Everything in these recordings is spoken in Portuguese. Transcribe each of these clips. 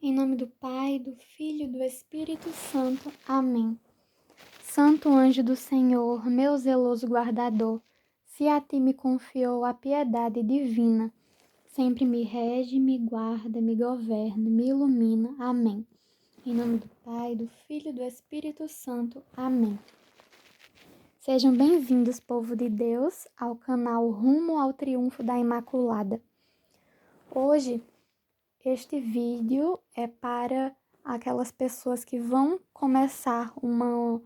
Em nome do Pai, do Filho e do Espírito Santo. Amém. Santo anjo do Senhor, meu zeloso guardador, se a ti me confiou a piedade divina, sempre me rege, me guarda, me governa, me ilumina. Amém. Em nome do Pai, do Filho e do Espírito Santo. Amém. Sejam bem-vindos, povo de Deus, ao canal Rumo ao Triunfo da Imaculada. Hoje, este vídeo é para aquelas pessoas que vão começar um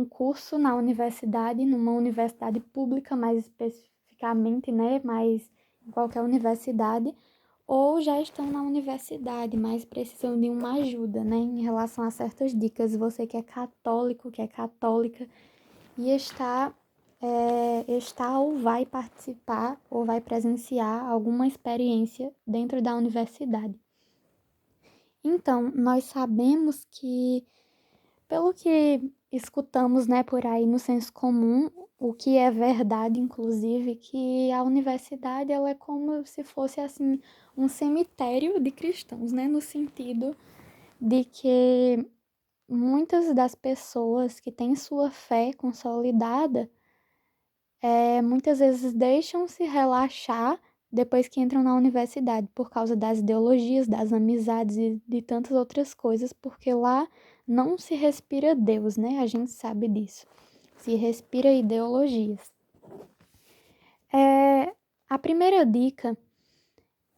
curso na universidade, numa universidade pública mais especificamente, mas em qualquer universidade, ou já estão na universidade, mas precisam de uma ajuda, em relação a certas dicas. Você que é católico, que é católica e está ou vai participar ou vai presenciar alguma experiência dentro da universidade. Então, nós sabemos que, pelo que escutamos, por aí no senso comum, o que é verdade, inclusive, que a universidade ela é como se fosse assim um cemitério de cristãos, no sentido de que muitas das pessoas que têm sua fé consolidada muitas vezes deixam se relaxar depois que entram na universidade, por causa das ideologias, das amizades e de tantas outras coisas, porque lá não se respira Deus, A gente sabe disso. Se respira ideologias. A primeira dica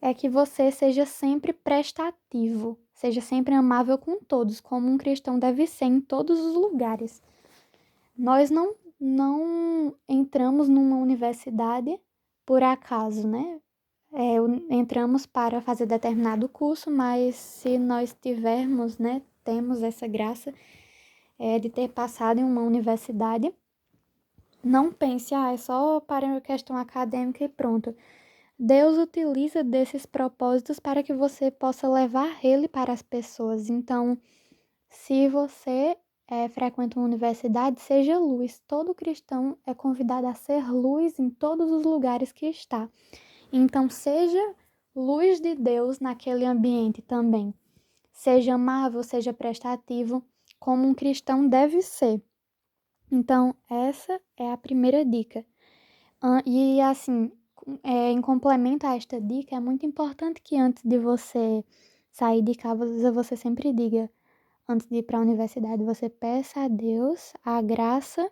é que você seja sempre prestativo, seja sempre amável com todos, como um cristão deve ser em todos os lugares. Nós não entramos numa universidade por acaso, entramos para fazer determinado curso, mas se nós temos essa graça de ter passado em uma universidade, não pense, é só para a questão acadêmica e pronto. Deus utiliza desses propósitos para que você possa levar ele para as pessoas. Então, se você frequenta uma universidade, seja luz. Todo cristão é convidado a ser luz em todos os lugares que está. Então, seja luz de Deus naquele ambiente também. Seja amável, seja prestativo, como um cristão deve ser. Então, essa é a primeira dica. E assim, em complemento a esta dica, é muito importante que antes de você sair de casa, você sempre diga: antes de ir para a universidade, você peça a Deus a graça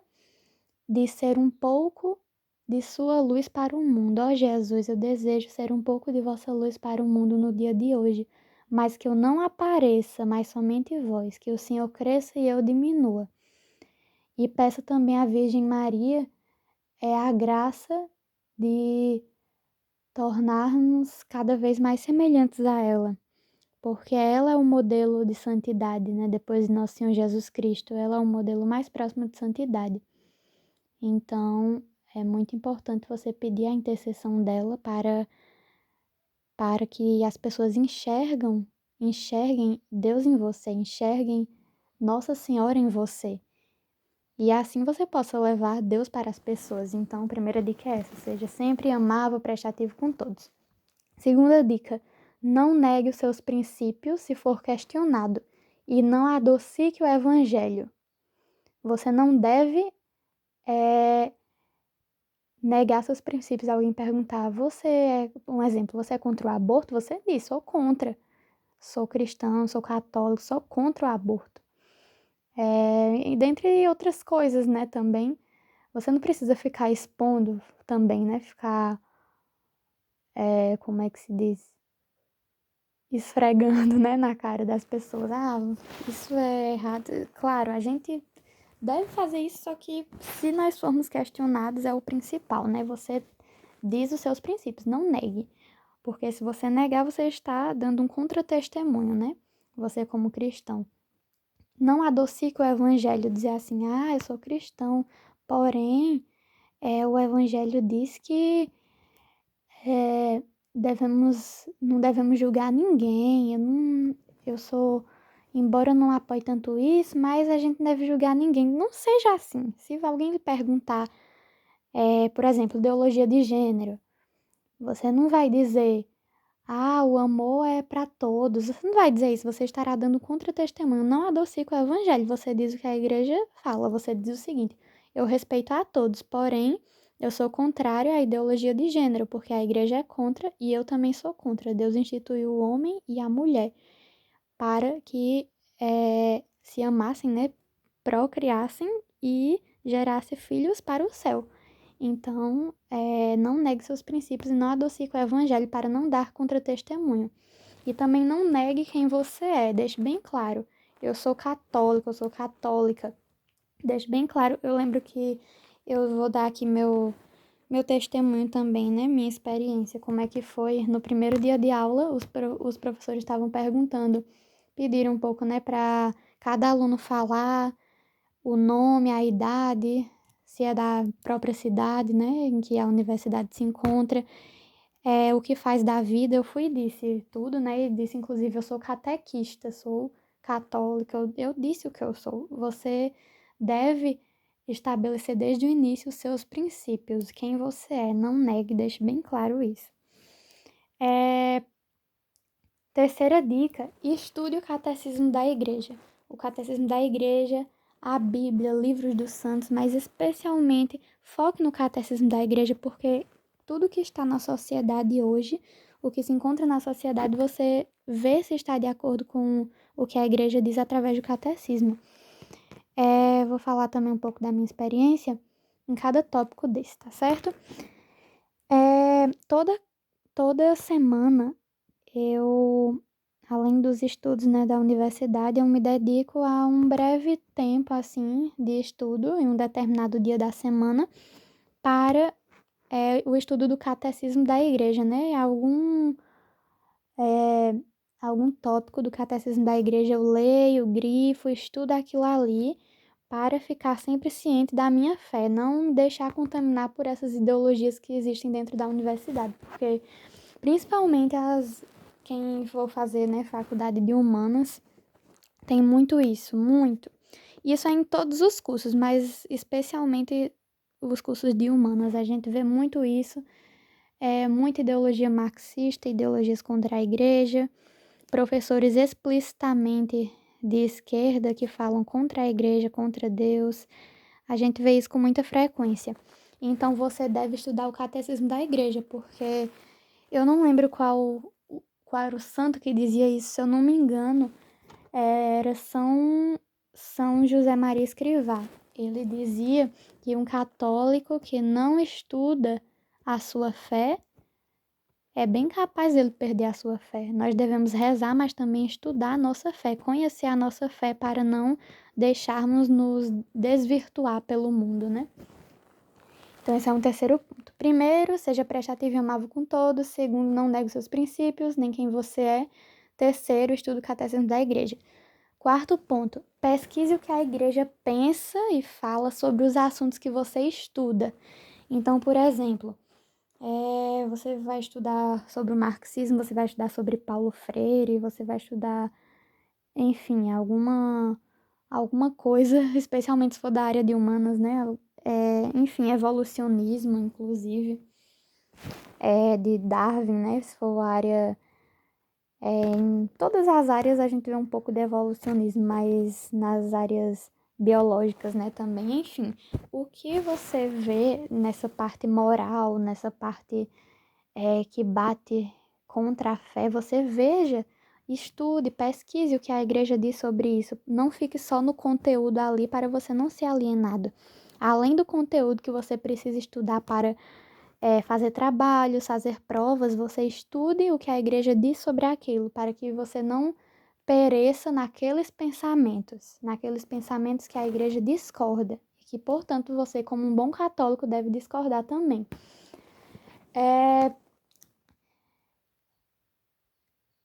de ser um pouco de sua luz para o mundo. Ó Jesus, eu desejo ser um pouco de vossa luz para o mundo no dia de hoje, mas que eu não apareça, mas somente vós, que o Senhor cresça e eu diminua. E peça também à Virgem Maria a graça de tornar-nos cada vez mais semelhantes a ela, porque ela é o modelo de santidade, depois de nosso Senhor Jesus Cristo, ela é o modelo mais próximo de santidade. Então, é muito importante você pedir a intercessão dela para que as pessoas enxerguem Deus em você, enxerguem Nossa Senhora em você. E assim você possa levar Deus para as pessoas. Então, a primeira dica é essa: seja sempre amável, prestativo com todos. Segunda dica: não negue os seus princípios se for questionado e não adocique o evangelho. Você não deve negar seus princípios. Alguém perguntar: um exemplo, você é contra o aborto? Você diz: sou contra. Sou cristão, sou católico, sou contra o aborto. E dentre outras coisas, também. Você não precisa ficar expondo também, Ficar, como é que se diz? Esfregando, na cara das pessoas. Isso é errado. Claro, a gente deve fazer isso, só que se nós formos questionados é o principal, Você diz os seus princípios, não negue. Porque se você negar, você está dando um contra-testemunho, Você como cristão. Não adocique o evangelho, dizer assim: eu sou cristão, porém, o evangelho diz que não devemos julgar ninguém. Embora eu não apoie tanto isso, mas a gente não deve julgar ninguém. Não seja assim. Se alguém lhe perguntar, por exemplo, ideologia de gênero, você não vai dizer: Ah, o amor é para todos. Você não vai dizer isso, você estará dando contra-testemunho. Não adocica o evangelho. Você diz o que a igreja fala. Você diz o seguinte: eu respeito a todos, porém, eu sou contrário à ideologia de gênero, porque a igreja é contra e eu também sou contra. Deus instituiu o homem e a mulher para que se amassem, né? Procriassem e gerassem filhos para o céu. Então, não negue seus princípios e não adocique o evangelho para não dar contra-testemunho. E também não negue quem você é, deixe bem claro. Eu sou católico, eu sou católica. Deixe bem claro, eu lembro que eu vou dar aqui meu testemunho também, né? Minha experiência, como é que foi. No primeiro dia de aula, os professores estavam perguntando, pediram um pouco, né, para cada aluno falar o nome, a idade, se é da própria cidade, né, em que a universidade se encontra, o que faz da vida. Eu fui e disse tudo, né, e disse inclusive eu sou catequista, sou católica, eu disse o que eu sou. Você deve estabelecer desde o início os seus princípios, quem você é, não negue, deixe bem claro isso. Terceira dica, estude o catecismo da igreja. O catecismo da igreja, a Bíblia, livros dos santos, mas especialmente foque no catecismo da igreja, porque tudo que está na sociedade hoje, o que se encontra na sociedade, você vê se está de acordo com o que a igreja diz através do catecismo. Vou falar também um pouco da minha experiência em cada tópico desse, tá certo? Toda semana eu, além dos estudos, né, da universidade, eu me dedico a um breve tempo, assim, de estudo em um determinado dia da semana para o estudo do catecismo da igreja, né? Algum tópico do catecismo da igreja eu leio, grifo, estudo aquilo ali para ficar sempre ciente da minha fé, não me deixar contaminar por essas ideologias que existem dentro da universidade, porque principalmente quem for fazer, né, faculdade de humanas, tem muito isso, muito. Isso é em todos os cursos, mas especialmente os cursos de humanas, a gente vê muito isso, muita ideologia marxista, ideologias contra a igreja, professores explicitamente de esquerda que falam contra a igreja, contra Deus. A gente vê isso com muita frequência. Então você deve estudar o catecismo da igreja, porque eu não lembro qual era o santo que dizia isso, se eu não me engano, era São José Maria Escrivá. Ele dizia que um católico que não estuda a sua fé é bem capaz dele perder a sua fé. Nós devemos rezar, mas também estudar a nossa fé, conhecer a nossa fé para não deixarmos nos desvirtuar pelo mundo, né? Então, esse é um terceiro ponto. Primeiro, seja prestativo e amável com todos. Segundo, não negue seus princípios, nem quem você é. Terceiro, estude o catecismo da igreja. Quarto ponto, pesquise o que a igreja pensa e fala sobre os assuntos que você estuda. Então, por exemplo, você vai estudar sobre o marxismo, você vai estudar sobre Paulo Freire, você vai estudar, enfim, alguma coisa, especialmente se for da área de humanas, né? Enfim, evolucionismo, inclusive, de Darwin, né? Se for a área. Em todas as áreas a gente vê um pouco de evolucionismo, mas nas áreas biológicas, né, também. Enfim, o que você vê nessa parte moral, nessa parte que bate contra a fé, você veja, estude, pesquise o que a igreja diz sobre isso. Não fique só no conteúdo ali para você não ser alienado. Além do conteúdo que você precisa estudar para fazer trabalhos, fazer provas, você estude o que a igreja diz sobre aquilo, para que você não pereça naqueles pensamentos que a igreja discorda, e que, portanto, você, como um bom católico, deve discordar também.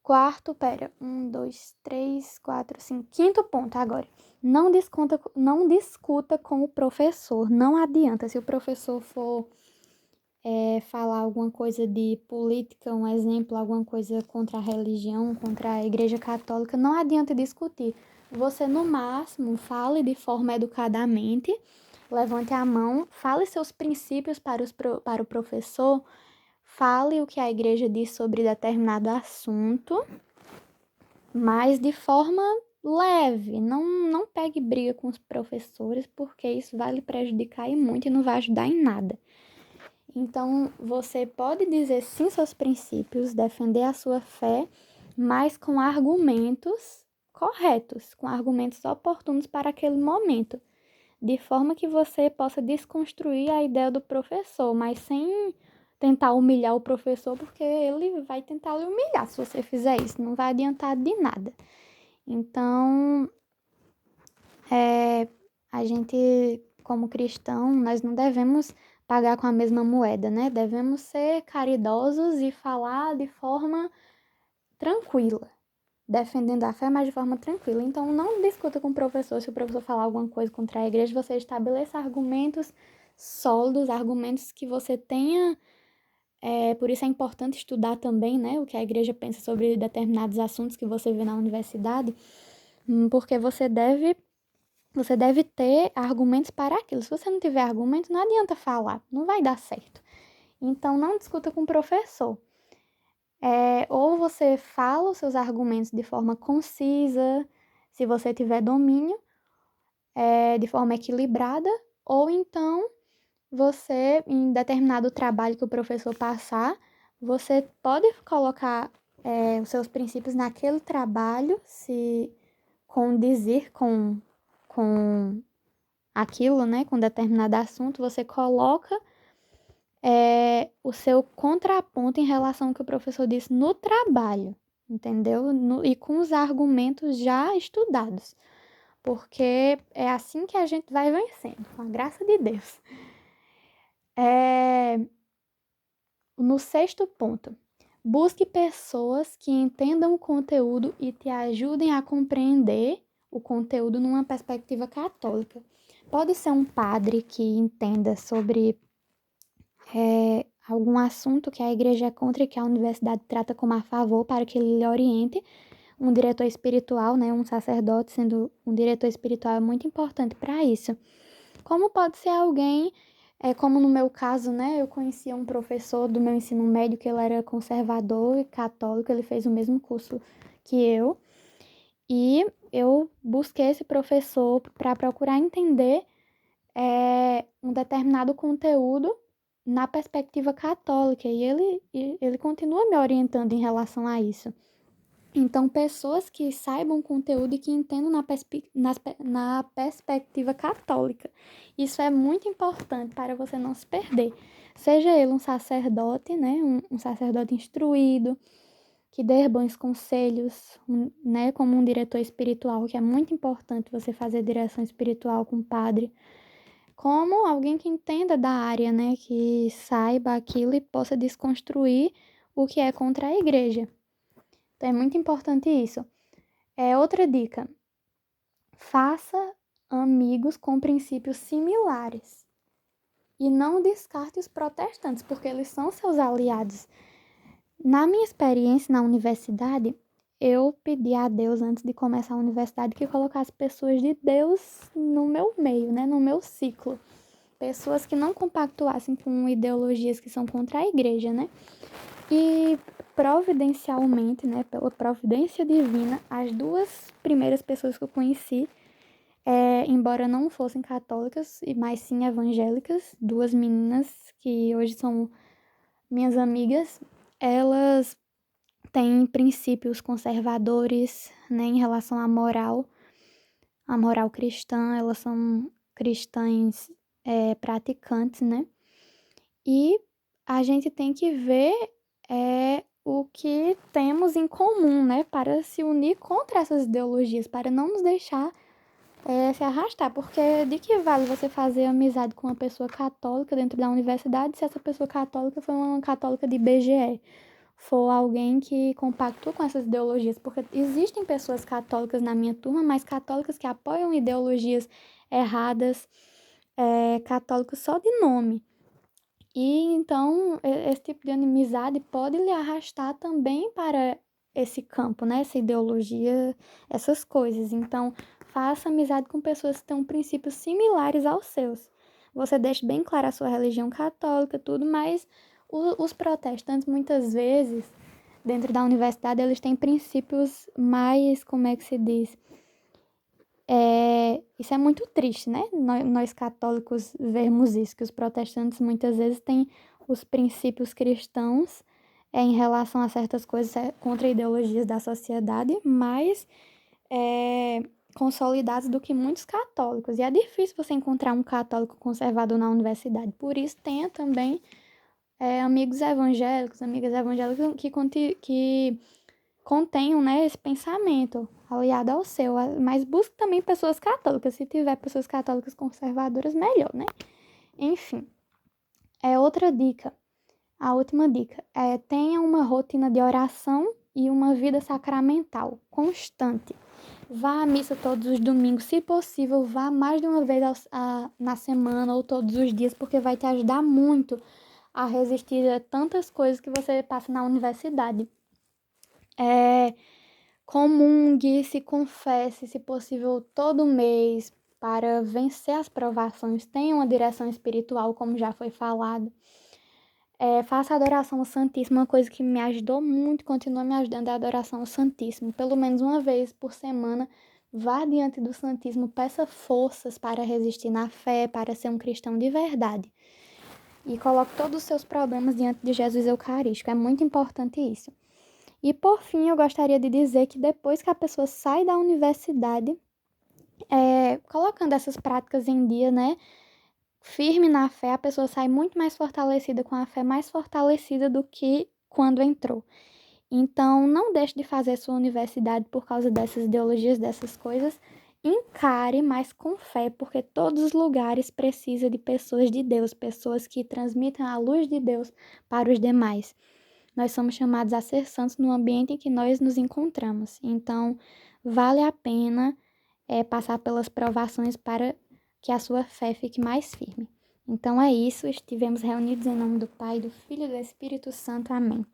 Quarto, um, dois, três, quatro, cinco. Quinto ponto agora. Não discuta com o professor. Não adianta. Se o professor for falar alguma coisa de política, um exemplo, alguma coisa contra a religião, contra a Igreja Católica, não adianta discutir. Você, no máximo, fale de forma educadamente, levante a mão, fale seus princípios para o professor, fale o que a igreja diz sobre determinado assunto, mas de forma leve. Não pegue briga com os professores, porque isso vai lhe prejudicar e muito e não vai ajudar em nada. Então, você pode dizer sim seus princípios, defender a sua fé, mas com argumentos corretos, com argumentos oportunos para aquele momento, de forma que você possa desconstruir a ideia do professor, mas sem tentar humilhar o professor, porque ele vai tentar lhe humilhar se você fizer isso, não vai adiantar de nada. Então, a gente, como cristão, nós não devemos pagar com a mesma moeda, né? Devemos ser caridosos e falar de forma tranquila, defendendo a fé, mas de forma tranquila. Então, não discuta com o professor. Se o professor falar alguma coisa contra a igreja, você estabeleça argumentos sólidos, argumentos que você tenha. Por isso é importante estudar também, né, o que a igreja pensa sobre determinados assuntos que você vê na universidade, porque você deve ter argumentos para aquilo. Se você não tiver argumento, não adianta falar, não vai dar certo. Então, não discuta com o professor. Ou você fala os seus argumentos de forma concisa, se você tiver domínio, de forma equilibrada, ou então você, em determinado trabalho que o professor passar, você pode colocar os seus princípios naquele trabalho, se condizer com aquilo, né, com determinado assunto, você coloca o seu contraponto em relação ao que o professor disse no trabalho, entendeu? E com os argumentos já estudados, porque é assim que a gente vai vencendo, com a graça de Deus. No sexto ponto, busque pessoas que entendam o conteúdo e te ajudem a compreender o conteúdo numa perspectiva católica. Pode ser um padre que entenda sobre algum assunto que a igreja é contra e que a universidade trata como a favor, para que ele lhe oriente. Um diretor espiritual, né, um sacerdote sendo um diretor espiritual é muito importante para isso. Como pode ser alguém, como no meu caso, né, eu conhecia um professor do meu ensino médio que ele era conservador e católico, ele fez o mesmo curso que eu, e eu busquei esse professor para procurar entender um determinado conteúdo na perspectiva católica, e ele continua me orientando em relação a isso. Então, pessoas que saibam conteúdo e que entendam na perspectiva católica. Isso é muito importante para você não se perder. Seja ele um sacerdote, né? Um sacerdote instruído, que dê bons conselhos, né? Como um diretor espiritual, que é muito importante você fazer direção espiritual com o padre. Como alguém que entenda da área, né? Que saiba aquilo e possa desconstruir o que é contra a igreja. Então, é muito importante isso. Outra dica: faça amigos com princípios similares. E não descarte os protestantes, porque eles são seus aliados. Na minha experiência na universidade, eu pedi a Deus, antes de começar a universidade, que colocasse pessoas de Deus no meu meio, né? No meu ciclo. Pessoas que não compactuassem com ideologias que são contra a igreja, né? E providencialmente, né, pela providência divina, as duas primeiras pessoas que eu conheci, embora não fossem católicas, mas sim evangélicas, duas meninas que hoje são minhas amigas, elas têm princípios conservadores, né, em relação à moral, a moral cristã, elas são cristãs praticantes, né? E a gente tem que ver o que temos em comum, né? Para se unir contra essas ideologias, para não nos deixar se arrastar. Porque de que vale você fazer amizade com uma pessoa católica dentro da universidade se essa pessoa católica for uma católica de BGE? For alguém que compactua com essas ideologias? Porque existem pessoas católicas na minha turma, mas católicas que apoiam ideologias erradas, católicos só de nome. E então, esse tipo de inimizade pode lhe arrastar também para esse campo, né? Essa ideologia, essas coisas. Então, faça amizade com pessoas que têm princípios similares aos seus. Você deixa bem clara a sua religião católica, tudo, mas Os protestantes, muitas vezes, dentro da universidade, eles têm princípios mais, como é que se diz? Isso é muito triste, né? Nós católicos vermos isso, que os protestantes muitas vezes têm os princípios cristãos em relação a certas coisas contra ideologias da sociedade, mais consolidados do que muitos católicos. E é difícil você encontrar um católico conservador na universidade. Por isso, tenha também amigos evangélicos, amigas evangélicas que contenham, né, esse pensamento aliado ao seu. Mas busque também pessoas católicas. Se tiver pessoas católicas conservadoras, melhor, né? Enfim, outra dica. A última dica tenha uma rotina de oração e uma vida sacramental constante. Vá à missa todos os domingos, se possível, vá mais de uma vez na semana ou todos os dias, porque vai te ajudar muito a resistir a tantas coisas que você passa na universidade. Comungue, se confesse, se possível, todo mês, para vencer as provações. Tenha uma direção espiritual, como já foi falado. Faça a adoração ao Santíssimo, uma coisa que me ajudou muito, continua me ajudando, é a adoração ao Santíssimo. Pelo menos uma vez por semana, vá diante do Santíssimo, peça forças para resistir na fé, para ser um cristão de verdade. E coloque todos os seus problemas diante de Jesus Eucarístico. É muito importante isso. E por fim, eu gostaria de dizer que depois que a pessoa sai da universidade, colocando essas práticas em dia, né? Firme na fé, a pessoa sai muito mais fortalecida, com a fé mais fortalecida do que quando entrou. Então, não deixe de fazer sua universidade por causa dessas ideologias, dessas coisas. Encare, mas com fé, porque todos os lugares precisam de pessoas de Deus, pessoas que transmitam a luz de Deus para os demais. Nós somos chamados a ser santos no ambiente em que nós nos encontramos. Então, vale a pena passar pelas provações para que a sua fé fique mais firme. Então é isso, estivemos reunidos em nome do Pai, do Filho e do Espírito Santo. Amém.